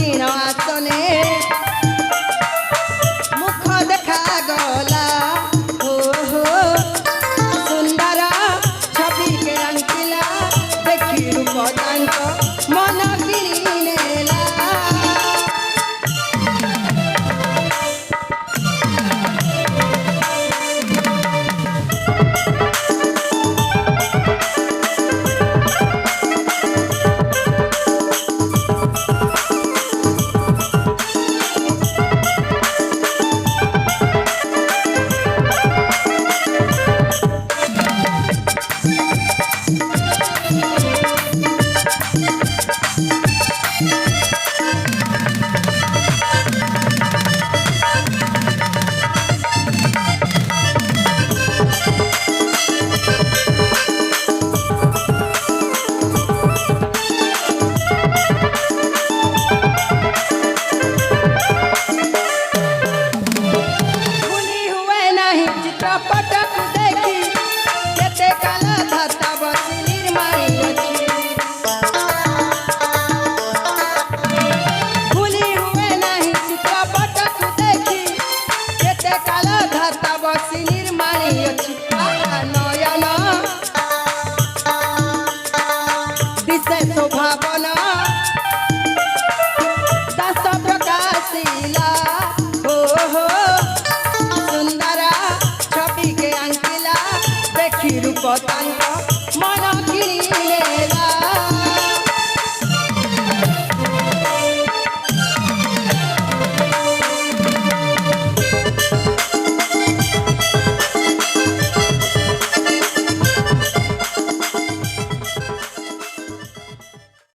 रंगीन आसने मुख देखा गला हो सुंदर छवि के अंकिला देखी रूप तांको मन किनेला पटक देखी केते काला धता बसी निर्माणी अछि भूली हुए नहीं चित्र पटक देखी केते काला धता बसी निर्माणी अछि नयन दिशे शोभावन दास प्रकाशिला हो सुंदरा छवि के अंकिला देखी रूप तांको